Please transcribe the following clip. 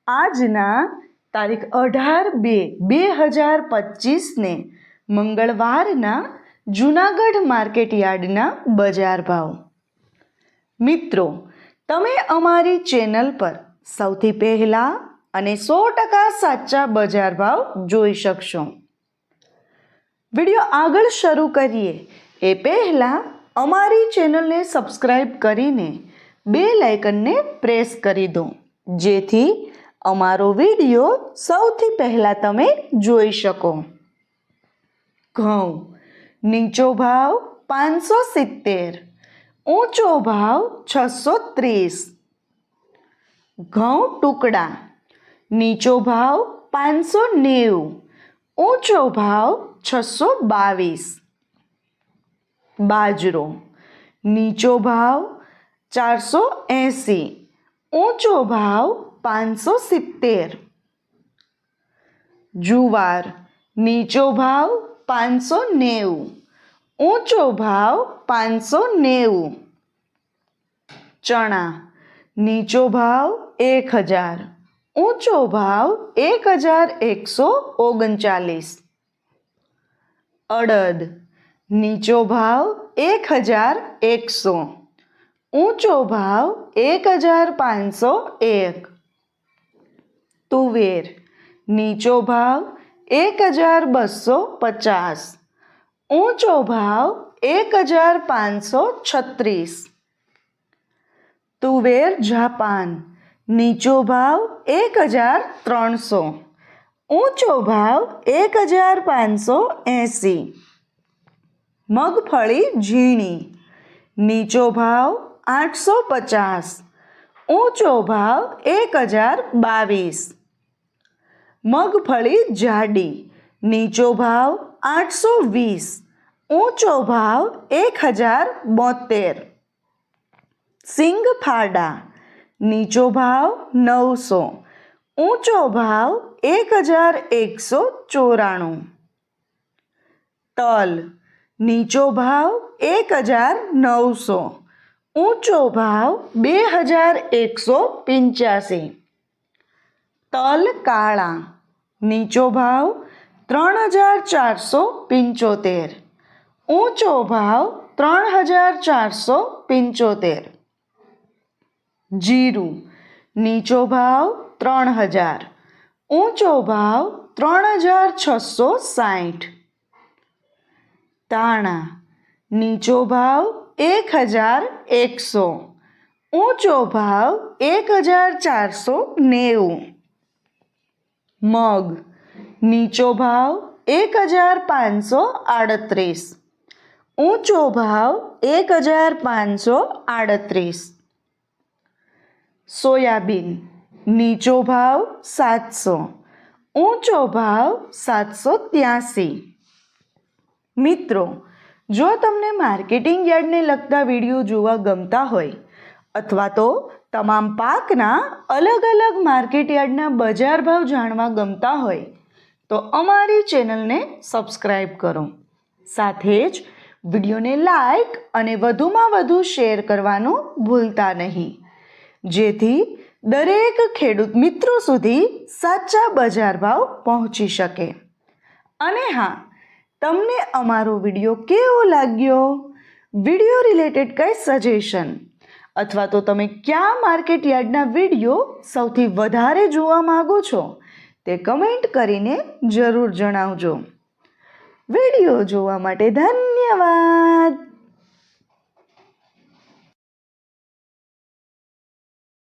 આજના તારીખ 18/2/2025 મંગળવારના જૂનાગઢ માર્કેટ યાર્ડના બજાર ભાવ. મિત્રો, તમે અમારી ચેનલ પર સૌથી પહેલાં અને 100% સાચા બજાર ભાવ જોઈ શકશો. વિડીયો આગળ શરૂ કરીએ એ પહેલાં અમારી ચેનલને સબસ્ક્રાઈબ કરીને બેલ આઇકનને પ્રેસ કરી દો, જેથી અમારો વિડીયો સૌથી પહેલાં તમે જોઈ શકો. ઘઉં નીચો ભાવ 570, ઊંચો ભાવ 630. ઘઉં ટુકડા નીચો ભાવ 590, ઊંચો ભાવ 622. બાજરો નીચો ભાવ 480, ઊંચો ભાવ 570. જુવાર નીચો ભાવ 590, ઊંચો ભાવ 590. ચણા નીચો ભાવ 1000, ઊંચો ભાવ 1139. અડદ નીચો ભાવ 1100, ઊંચો ભાવ 1501. તુવેર નીચો ભાવ 1250, ઊંચો ભાવ 1536. તુવેર જાપાન નીચો ભાવ 1300, ઊંચો ભાવ 1580. મગફળી ઝીણી નીચો ભાવ 850, ઊંચો ભાવ 1022. મગફળી જાડી નીચો ભાવ 820, ઊંચો ભાવ 1072. સિંગફાડા નીચો ભાવ 900, ઊંચો ભાવ 1194. તલ નીચો ભાવ 1900, ઊંચો ભાવ 2185. તલ કાળા નીચો ભાવ 3475, ઊંચો ભાવ 3475. જીરું નીચો ભાવ 3000, ઊંચો ભાવ 3660. ધાણા નીચો ભાવ 1100, ઊંચો ભાવ 1490. મગ નીચો ભાવ 1538, ઊંચો ભાવ 1538. સોયાબીન નીચો ભાવ 700, ઊંચો ભાવ 783. મિત્રો, જો તમને માર્કેટિંગ યાર્ડને લગતા વિડીયો જોવા ગમતા હોય અથવા તો તમામ પાકના અલગ અલગ માર્કેટ યાર્ડના બજાર ભાવ જાણવા ગમતા હોય તો અમારી ચેનલને સબસ્ક્રાઈબ કરો. સાથે જ વિડીયોને લાઈક અને વધુમાં વધુ શેર કરવાનું ભૂલતા નહીં, જેથી દરેક ખેડૂત મિત્રો સુધી સાચા બજાર ભાવ પહોંચી શકે. અને હા, તમને અમારો વિડીયો કેવો લાગ્યો? વિડીયો રિલેટેડ કંઈ સજેશન અથવા તો તમે કયા માર્કેટ યાર્ડના વિડીયો સૌથી વધારે જોવા માગો છો તે કમેન્ટ કરીને જરૂર જણાવજો. વિડીયો જોવા માટે ધન્યવાદ.